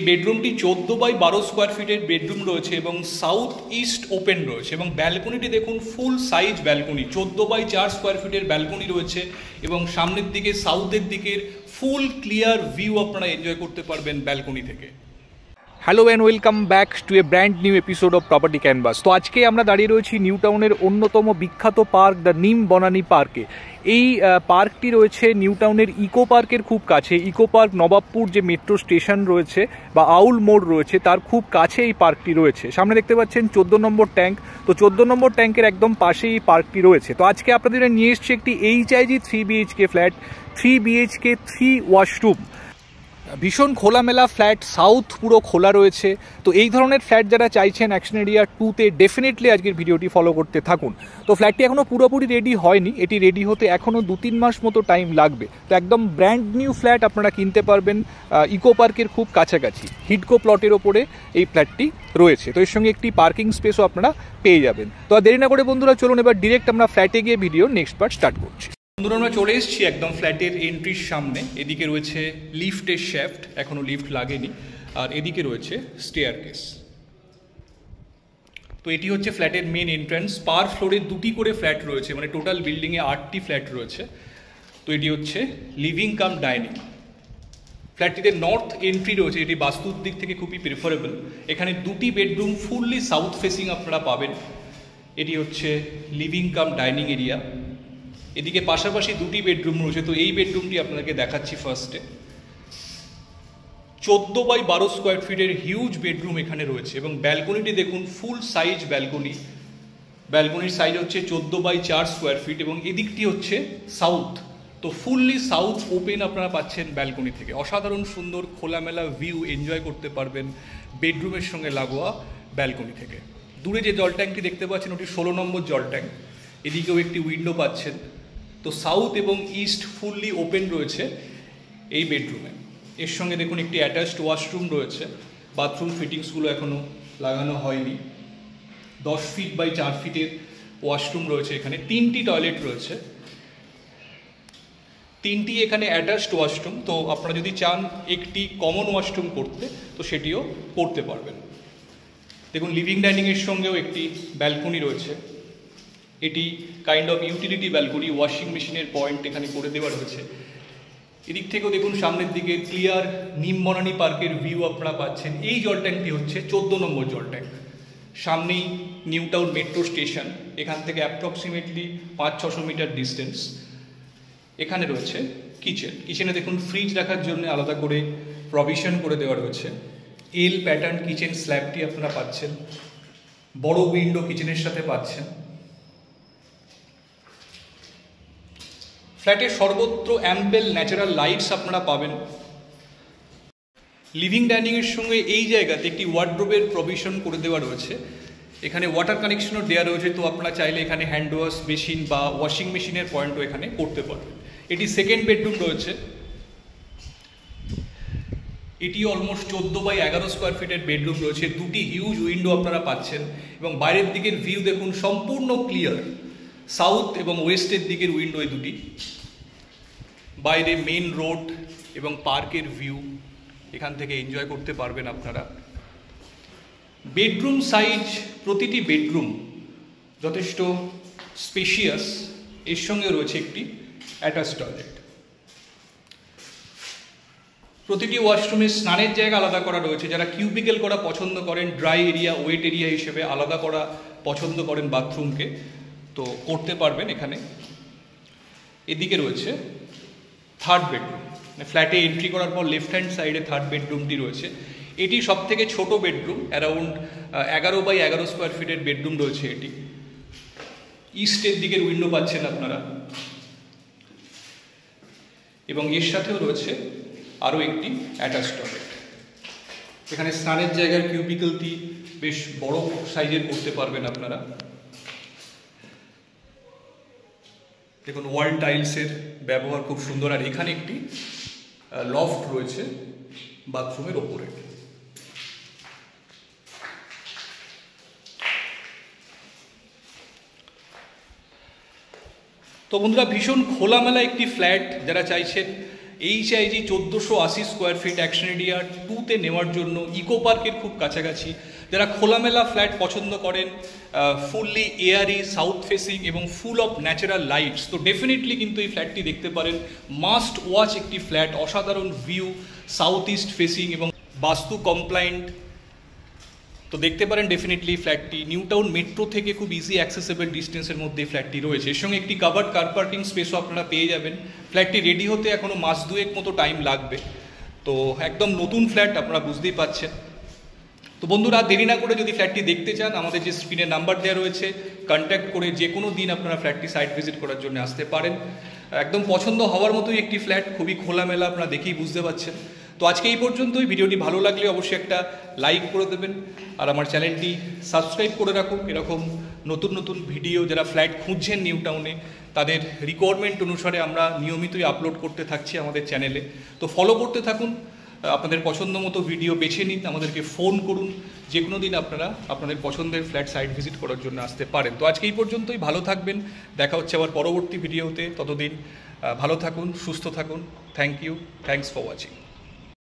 বেডরুমটি 14 by 12 square ফিটের bedroom রয়েছে এবং সাউথ ইস্ট ওপেন রয়েছে এবং ব্যালকনিটি দেখুন full size balcony, 14 by 4 square ফিটের ব্যালকনি রয়েছে এবং সামনের দিকে সাউথের দিকের ফুল ক্লিয়ার ভিউ আপনারা এনজয় করতে পারবেন ব্যালকনি থেকে। Hello and welcome back to a brand new episode of Property Canvas. তো আজকে আমরা দাঁড়িয়ে রয়েছি নিউ টাউনের অন্যতম বিখ্যাত পার্ক দ্য নিম বনানী পার্কে। এই পার্কটি রয়েছে নিউ টাউনের ইকো পার্কের খুব কাছে। ইকো পার্ক নবাবপুর যে মেট্রো স্টেশন রয়েছে বা আউল মোড় রয়েছে তার খুব কাছে এই পার্কটি রয়েছে। সামনে দেখতে পাচ্ছেন 14 নম্বর ট্যাঙ্ক, তো 14 নম্বর ট্যাঙ্কের একদম পাশেই এই পার্কটি রয়েছে। তো আজকে আপনাদের নিয়ে এসেছি একটি HIG 3 BHK flat, 3 BHK 3 washroom, ভীষণ খোলামেলা ফ্ল্যাট, সাউথ পুরো খোলা রয়েছে। তো এই ধরনের ফ্ল্যাট যারা চাইছেন অ্যাকশন এরিয়া 2তে ডেফিনেটলি আজকের ভিডিওটি ফলো করতে থাকুন। তো ফ্ল্যাটটি এখনও পুরোপুরি রেডি হয়নি, এটি রেডি হতে এখনও 2-3 মাস মতো টাইম লাগবে। তো একদম ব্র্যান্ড নিউ ফ্ল্যাট আপনারা কিনতে পারবেন ইকো পার্কের খুব কাছাকাছি। হিডকো প্লটের ওপরে এই ফ্ল্যাটটি রয়েছে, তো এর সঙ্গে একটি পার্কিং স্পেসও আপনারা পেয়ে যাবেন। তো আর দেরি না করে বন্ধুরা চলুন এবার ডিরেক্ট আমরা ফ্ল্যাটে গিয়ে ভিডিও নেক্সট পার্ট স্টার্ট করছি। বন্ধুরা আমরা চলে এসেছি একদম ফ্ল্যাটের এন্ট্রির সামনে। এদিকে রয়েছে লিফটের শ্যাফট, এখনও লিফট লাগেনি, আর এদিকে রয়েছে স্টেয়ারকেস। তো এটি হচ্ছে ফ্ল্যাটের মেন এন্ট্রান্স। পার ফ্লোরে 2টি করে ফ্ল্যাট রয়েছে, মানে টোটাল বিল্ডিংয়ে 8টি ফ্ল্যাট রয়েছে। তো এটি হচ্ছে লিভিং কাম ডাইনিং। ফ্ল্যাটটিতে নর্থ এন্ট্রি রয়েছে, এটি বাস্তুর দিক থেকে খুবই প্রেফারেবল। এখানে 2টি বেডরুম ফুললি সাউথ ফেসিং আপনারা পাবেন। এটি হচ্ছে লিভিং কাম ডাইনিং এরিয়া। এদিকে পাশাপাশি 2টি বেডরুম রয়েছে। তো এই বেডরুমটি আপনাদেরকে দেখাচ্ছি ফার্স্টে। 14 বাই 12 স্কোয়ার ফিটের হিউজ বেডরুম এখানে রয়েছে এবং ব্যালকনিটি দেখুন ফুল সাইজ ব্যালকনি। ব্যালকনির সাইজ হচ্ছে 14 বাই 4 স্কোয়ার ফিট এবং এদিকটি হচ্ছে সাউথ। তো ফুললি সাউথ ওপেন আপনারা পাচ্ছেন ব্যালকনি থেকে। অসাধারণ সুন্দর খোলামেলা ভিউ এনজয় করতে পারবেন বেডরুমের সঙ্গে লাগোয়া ব্যালকনি থেকে। দূরে যে জল ট্যাঙ্কটি দেখতে পাচ্ছেন ওটি 16 নম্বর জল ট্যাঙ্ক। এদিকেও একটি উইন্ডো পাচ্ছেন। তো সাউথ এবং ইস্ট ফুললি ওপেন রয়েছে এই বেডরুমে। এর সঙ্গে দেখুন একটি অ্যাটাচড ওয়াশরুম রয়েছে। বাথরুম ফিটিংসগুলো এখনও লাগানো হয়নি। 10 ফিট বাই 4 ফিটের ওয়াশরুম রয়েছে এখানে। 3টি টয়লেট রয়েছে, 3টি এখানে অ্যাটাচড ওয়াশরুম। তো আপনারা যদি চান একটি কমন ওয়াশরুম করতে তো সেটিও করতে পারবেন। দেখুন লিভিং ডাইনিংয়ের সঙ্গেও একটি ব্যালকনি রয়েছে। এটি kind of utility balcony, washing মেশিনের পয়েন্ট এখানে করে দেওয়া রয়েছে। এদিক থেকেও দেখুন সামনের দিকে ক্লিয়ার নিম বনানী পার্কের ভিউ আপনারা পাচ্ছেন। এই জল ট্যাঙ্কটি হচ্ছে 14 নম্বর জল ট্যাঙ্ক। সামনেই নিউ টাউন মেট্রো স্টেশন, এখান থেকে অ্যাপ্রক্সিমেটলি 500-600 মিটার ডিস্টেন্স। এখানে রয়েছে কিচেন। কিচেনে দেখুন ফ্রিজ রাখার জন্য আলাদা করে প্রভিশন করে দেওয়া রয়েছে। এল প্যাটার্ন কিচেন স্ল্যাবটি আপনারা পাচ্ছেন। বড় উইন্ডো কিচেনের সাথে পাচ্ছেন। ফ্ল্যাটের সর্বত্র অ্যাম্পেল ন্যাচারাল লাইটস আপনারা পাবেন। লিভিং ডাইনিংয়ের সঙ্গে এই জায়গাতে একটি ওয়ার্ডরোবের প্রভিশন করে দেওয়া রয়েছে। এখানে ওয়াটার কানেকশনও দেওয়া রয়েছে। তো আপনারা চাইলে এখানে হ্যান্ড ওয়াশ মেশিন বা ওয়াশিং মেশিনের পয়েন্টও এখানে করতে পারবেন। এটি সেকেন্ড বেডরুম রয়েছে। এটি অলমোস্ট 14 বাই 11 স্কোয়ার ফিটের বেডরুম রয়েছে। 2টি হিউজ উইন্ডো আপনারা পাচ্ছেন এবং বাইরের দিকের ভিউ দেখুন সম্পূর্ণ ক্লিয়ার। সাউথ এবং ওয়েস্টের দিকের উইন্ডো এই 2টি। বাইরে মেন রোড এবং পার্কের ভিউ এখান থেকে এনজয় করতে পারবেন আপনারা। বেডরুম সাইজ, প্রতিটি বেডরুম যথেষ্ট স্পেশিয়াস। এর সঙ্গে রয়েছে একটি অ্যাটাচ টয়লেট। প্রতিটি ওয়াশরুমে স্নানের জায়গা আলাদা করা রয়েছে। যারা কিউবিকেল করা পছন্দ করেন, ড্রাই এরিয়া ওয়েট এরিয়া হিসেবে আলাদা করা পছন্দ করেন বাথরুমকে, তো করতে পারবেন এখানে। এদিকে রয়েছে থার্ড বেডরুম। ফ্ল্যাটে এন্ট্রি করার পর লেফট হ্যান্ড সাইডে থার্ড বেডরুমটি রয়েছে। এটি সব থেকে ছোটো বেডরুম, অ্যারাউন্ড 11 বাই 11 স্কোয়ার ফিটের বেডরুম রয়েছে এটি। ইস্টের দিকের উইন্ডো পাচ্ছেন আপনারা এবং এর সাথেও রয়েছে আরও একটি অ্যাটাচ টয়লেট। এখানে স্নানের জায়গার কিউবিকলটি বেশ বড় সাইজের করতে পারবেন আপনারা। দেখুন ওয়াল টাইলসের ব্যবহার খুব সুন্দর। আর এখানে একটি লফট রয়েছে বাথরুমের ওপরে। তো বন্ধুরা ভীষণ খোলামেলা একটি ফ্ল্যাট। যারা চাইছেন HIG 1480 square feet action area 2-তে নেওয়ার জন্য ইকো পার্কের খুব কাছাকাছি, যারা খোলামেলা ফ্ল্যাট পছন্দ করেন, ফুললি এয়ারি, সাউথ ফেসিং এবং ফুল অফ ন্যাচারাল লাইটস, তো ডেফিনেটলি কিন্তু এই ফ্ল্যাটটি দেখতে পারেন। মাস্ট ওয়াচ একটি ফ্ল্যাট, অসাধারণ ভিউ, সাউথ ইস্ট ফেসিং এবং বাস্তু কমপ্লায়েন্ট। তো দেখতে পারেন ডেফিনেটলি ফ্ল্যাটটি নিউ টাউন মেট্রো থেকে খুব ইজি অ্যাক্সেসেবল ডিস্টেন্সের মধ্যে ফ্ল্যাটটি রয়েছে। এর সঙ্গে একটি কাভার্ড কার পার্কিং স্পেসও আপনারা পেয়ে যাবেন। ফ্ল্যাটটি রেডি হতে এখনও মাস দুয়েক মতো টাইম লাগবে। তো একদম নতুন ফ্ল্যাট, আপনারা বুঝতেই পাচ্ছেন। তো বন্ধুরা, দেরি না করে যদি ফ্ল্যাটটি দেখতে চান, আমাদের যে স্ক্রিনে নাম্বার দেওয়া রয়েছে, কন্ট্যাক্ট করে যে কোনো দিন আপনারা ফ্ল্যাটটি সাইট ভিজিট করার জন্য আসতে পারেন। একদম পছন্দ হওয়ার মতোই একটি ফ্ল্যাট, খুবই খোলামেলা, আপনারা দেখেই বুঝতে পারছেন। তো আজকে এই পর্যন্তই। ভিডিওটি ভালো লাগলে অবশ্যই একটা লাইক করে দেবেন, আর আমার চ্যানেলটি সাবস্ক্রাইব করে রাখুন। এরকম নতুন নতুন ভিডিও যারা ফ্ল্যাট খুঁজছেন নিউ টাউনে, তাদের রিকোয়ারমেন্ট অনুসারে আমরা নিয়মিতই আপলোড করতে থাকছি আমাদের চ্যানেলে। তো ফলো করতে থাকুন, আপনাদের পছন্দ মতো ভিডিও বেছে নিন, আমাদেরকে ফোন করুন, যে কোনো দিন আপনারা আপনাদের পছন্দের ফ্ল্যাট সাইট ভিজিট করার জন্য আসতে পারেন। তো আজকে এই পর্যন্তই, ভালো থাকবেন, দেখা হচ্ছে আবার পরবর্তী ভিডিওতে। ততদিন ভালো থাকুন, সুস্থ থাকুন। Thank you, thanks for watching.